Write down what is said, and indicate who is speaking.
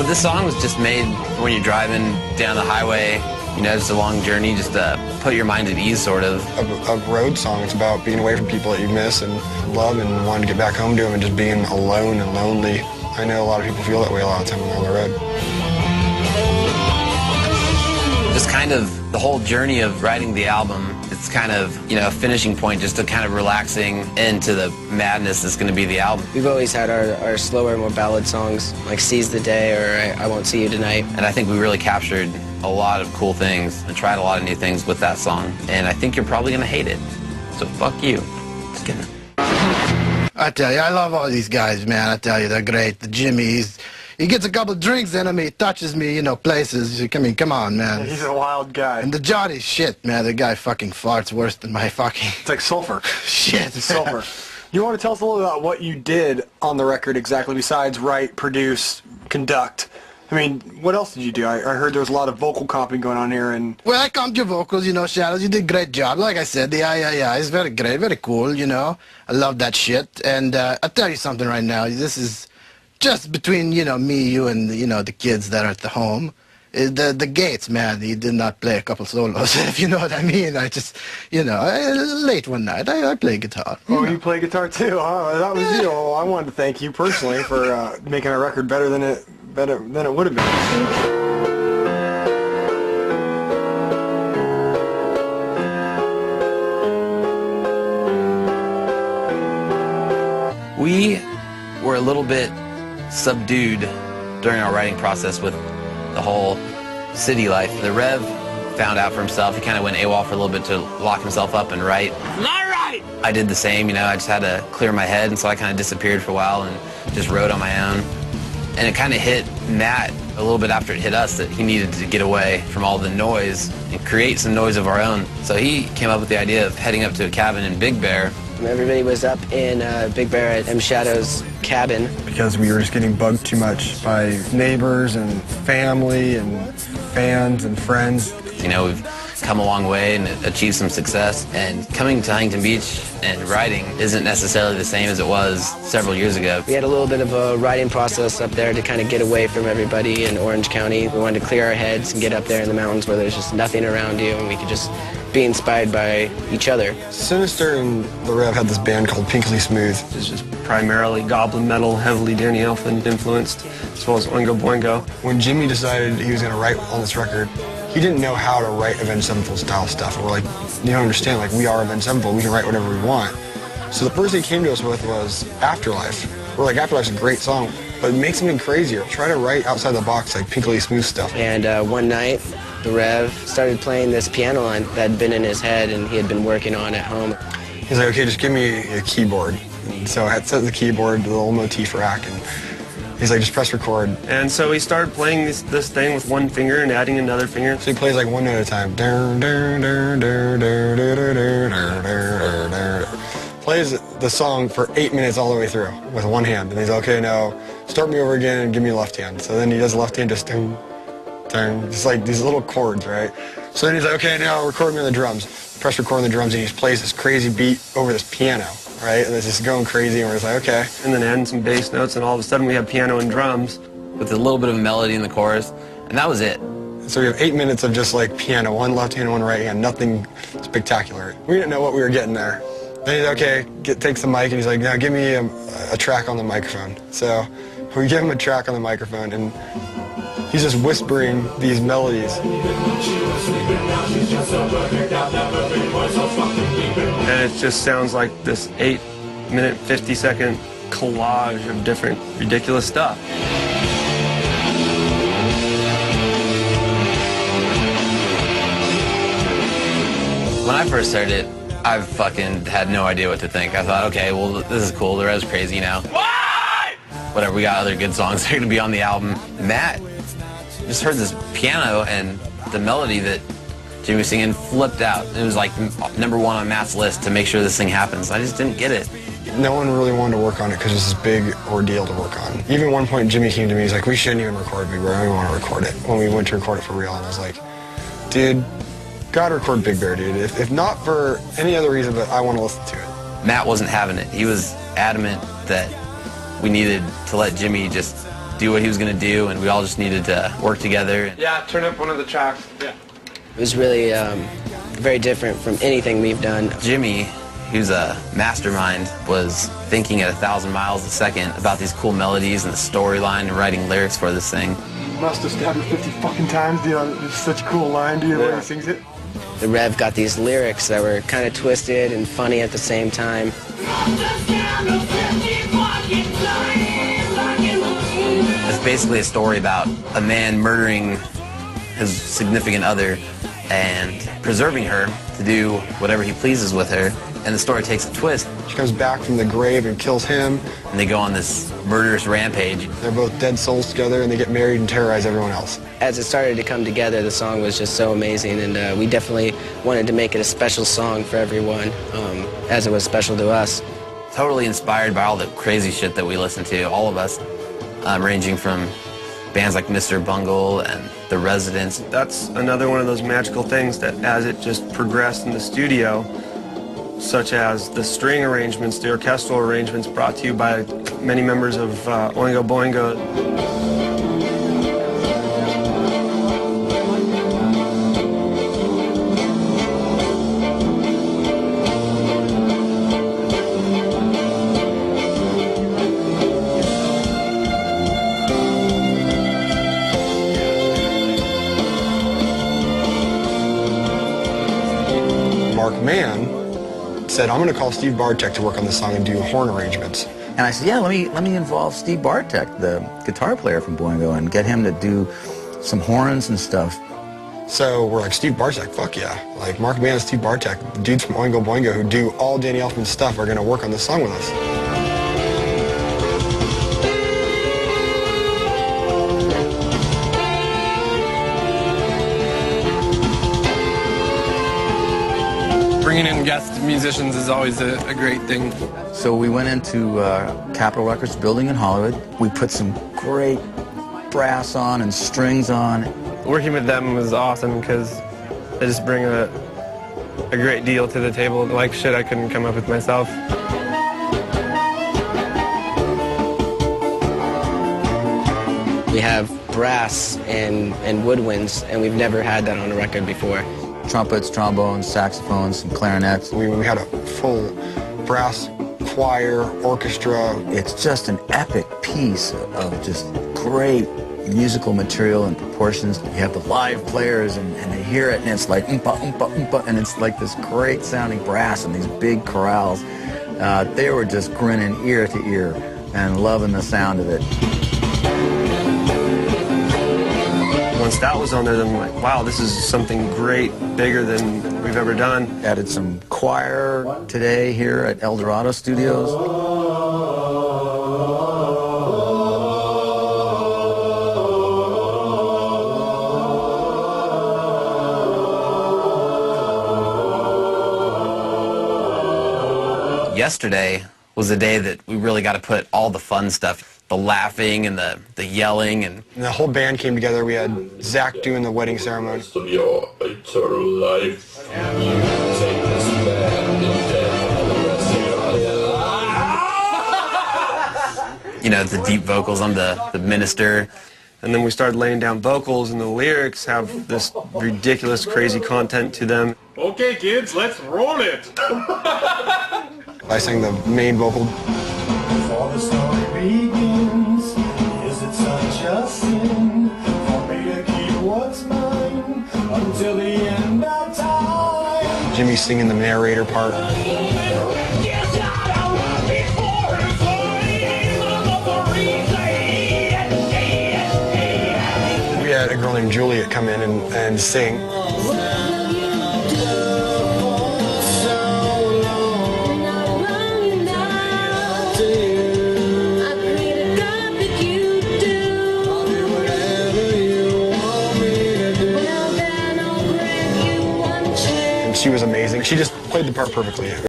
Speaker 1: This song was just made when you're driving down the highway, you know, it's a long journey, just to put your mind at ease, sort of.
Speaker 2: A road song. It's about being away from people that you miss and love and wanting to get back home to them and just being alone and lonely. I know a lot of people feel that way a lot of the time when they're on the road.
Speaker 1: Just kind of the whole journey of writing the album, it's kind of, you know, a finishing point, just a kind of relaxing into the madness that's going to be the album.
Speaker 3: We've always had our slower, more ballad songs, like Seize the Day or I Won't See You Tonight.
Speaker 1: And I think we really captured a lot of cool things and tried a lot of new things with that song. And I think you're probably going to hate it. So fuck you. Just kidding.
Speaker 4: I tell you, I love all these guys, man. I tell you, they're great. The Jimmy, he gets a couple drinks in him, he touches me, you know, places. I mean, come on, man.
Speaker 2: He's a wild guy.
Speaker 4: And the Johnny, shit, man. The guy fucking farts worse than my fucking...
Speaker 2: It's like sulfur.
Speaker 4: Shit.
Speaker 2: It's sulfur. You want to tell us a little about what you did on the record exactly, besides write, produce, conduct? I mean, what else did you do? I heard there was a lot of vocal comping going on here, and...
Speaker 4: Well, I comped your vocals, you know, Shadows. You did a great job. Like I said, the yeah, is very great, very cool, you know. I love that shit. And I'll tell you something right now. This is just between, you know, me, you, and, you know, the kids that are at the home. The Gates, man, he did not play a couple solos, if you know what I mean. I just, you know, late one night, I play guitar.
Speaker 2: You play guitar too, huh? That was you. Well, I wanted to thank you personally for making our record better than it would have been.
Speaker 1: We were a little bit subdued during our writing process with the whole city life. The Rev found out for himself. He kind of went AWOL for a little bit to lock himself up and write. Not right! I did the same, you know, I just had to clear my head, and so I kind of disappeared for a while and just wrote on my own. And it kind of hit Matt a little bit after it hit us that he needed to get away from all the noise and create some noise of our own. So he came up with the idea of heading up to a cabin in Big Bear.
Speaker 3: Everybody was up in Big Bear at M. Shadow's cabin.
Speaker 2: Because we were just getting bugged too much by neighbors and family and fans and friends.
Speaker 1: You know, we've come a long way and achieved some success. And coming to Huntington Beach and writing isn't necessarily the same as it was several years ago.
Speaker 3: We had a little bit of a writing process up there to kind of get away from everybody in Orange County. We wanted to clear our heads and get up there in the mountains where there's just nothing around you and we could just be inspired by each other.
Speaker 2: Sinister and the Rev had this band called Pinkly Smooth.
Speaker 5: It's just primarily goblin metal, heavily Danny Elfman influenced, as well as Oingo Boingo.
Speaker 2: When Jimmy decided he was going to write on this record, he didn't know how to write Avenged Sevenfold style stuff. And we're like, you don't understand, like, we are Avenged Sevenfold, we can write whatever we want. So the person he came to us with was Afterlife. We're like, Afterlife's a great song, but make something crazier. Try to write outside the box, like Pinkly Smooth stuff.
Speaker 3: And one night, the Rev started playing this piano line that had been in his head and he had been working on at home.
Speaker 2: He's like, okay, just give me a keyboard. And so I had set the keyboard, the little motif rack, and he's like, just press record.
Speaker 5: And so he started playing this thing with one finger and adding another finger.
Speaker 2: So he plays like one note at a time. Plays the song for 8 minutes all the way through with one hand. And he's like, okay, now start me over again and give me a left hand. So then he does the left hand, just just like these little chords, right? So then he's like, okay, now record me on the drums. Press record on the drums, and he just plays this crazy beat over this piano, right? And it's just going crazy, and we're just like, okay.
Speaker 5: And then adding some bass notes, and all of a sudden we have piano and drums.
Speaker 1: With a little bit of melody in the chorus, and that was it.
Speaker 2: So we have 8 minutes of just like piano, one left hand, one right hand, nothing spectacular. We didn't know what we were getting there. Then he's okay, takes the mic, and he's like, now give me a track on the microphone. So we give him a track on the microphone, and he's just whispering these melodies.
Speaker 5: And it just sounds like this 8-minute, 50-second collage of different ridiculous stuff.
Speaker 1: When I first heard it, I fucking had no idea what to think. I thought, okay, well, this is cool. The Rev's crazy now. What? Whatever, we got other good songs that are going to be on the album. Matt just heard this piano and the melody that Jimmy was singing, flipped out. It was like #1 on Matt's list to make sure this thing happens. I just didn't get it.
Speaker 2: No one really wanted to work on it because it's this big ordeal to work on. Even at one point, Jimmy came to me, he's like, we shouldn't even record Big Bear, I don't even want to record it. When we went to record it for real, and I was like, dude, gotta record Big Bear, dude. If not for any other reason, but I want to listen to it.
Speaker 1: Matt wasn't having it. He was adamant that we needed to let Jimmy just do what he was going to do, and we all just needed to work together.
Speaker 5: Yeah, turn up one of the tracks. Yeah.
Speaker 3: It was really very different from anything we've done.
Speaker 1: Jimmy, who's a mastermind, was thinking at 1,000 miles a second about these cool melodies and the storyline and writing lyrics for this thing.
Speaker 2: Must have stabbed her 50 fucking times, it's such a cool line, when he sings it.
Speaker 3: The Rev got these lyrics that were kind of twisted and funny at the same time.
Speaker 1: It's basically a story about a man murdering his significant other and preserving her to do whatever he pleases with her. And the story takes a twist.
Speaker 2: She comes back from the grave and kills him.
Speaker 1: And they go on this murderous rampage.
Speaker 2: They're both dead souls together, and they get married and terrorize everyone else.
Speaker 3: As it started to come together, the song was just so amazing, and we definitely wanted to make it a special song for everyone, as it was special to us.
Speaker 1: Totally inspired by all the crazy shit that we listen to, all of us, ranging from bands like Mr. Bungle and The Residents.
Speaker 5: That's another one of those magical things that as it just progressed in the studio, such as the string arrangements, the orchestral arrangements brought to you by many members of Oingo Boingo.
Speaker 2: Mark Mann said, I'm going to call Steve Bartek to work on this song and do horn arrangements.
Speaker 6: And I said, yeah, let me involve Steve Bartek, the guitar player from Boingo, and get him to do some horns and stuff.
Speaker 2: So we're like, Steve Bartek, fuck yeah. Like, Mark Mann and Steve Bartek, the dudes from Oingo Boingo who do all Danny Elfman's stuff, are going to work on this song with us.
Speaker 5: Bringing in guest musicians is always a great thing.
Speaker 6: So we went into Capitol Records building in Hollywood. We put some great brass on and strings on.
Speaker 5: Working with them was awesome because they just bring a great deal to the table, like shit I couldn't come up with myself.
Speaker 3: We have brass and woodwinds, and we've never had that on a record before.
Speaker 6: Trumpets, trombones, saxophones, and clarinets.
Speaker 2: We had a full brass choir, orchestra.
Speaker 6: It's just an epic piece of just great musical material and proportions. You have the live players, and they hear it, and it's like oompa, oompa, oompa, and it's like this great sounding brass and these big chorales. They were just grinning ear to ear and loving the sound of it.
Speaker 5: Once that was on there, then I'm like, wow, this is something great, bigger than we've ever done.
Speaker 6: Added some choir today here at El Dorado Studios.
Speaker 1: Yesterday was the day that we really got to put all the fun stuff, the laughing and the yelling. And
Speaker 2: the whole band came together. We had Zach doing the wedding ceremony.
Speaker 7: Of your eternal life. Take this band and death for the rest of your life.
Speaker 1: You know, the deep vocals, I'm the minister.
Speaker 5: And then we started laying down vocals, and the lyrics have this ridiculous, crazy content to them.
Speaker 7: Okay, kids, let's roll it.
Speaker 2: I sang the main vocal.
Speaker 8: Before the story begins, is it such a sin for me to keep what's mine until the end of time?
Speaker 2: Jimmy singing the narrator part. We had a girl named Juliet come in and sing. She was amazing. She just played the part perfectly.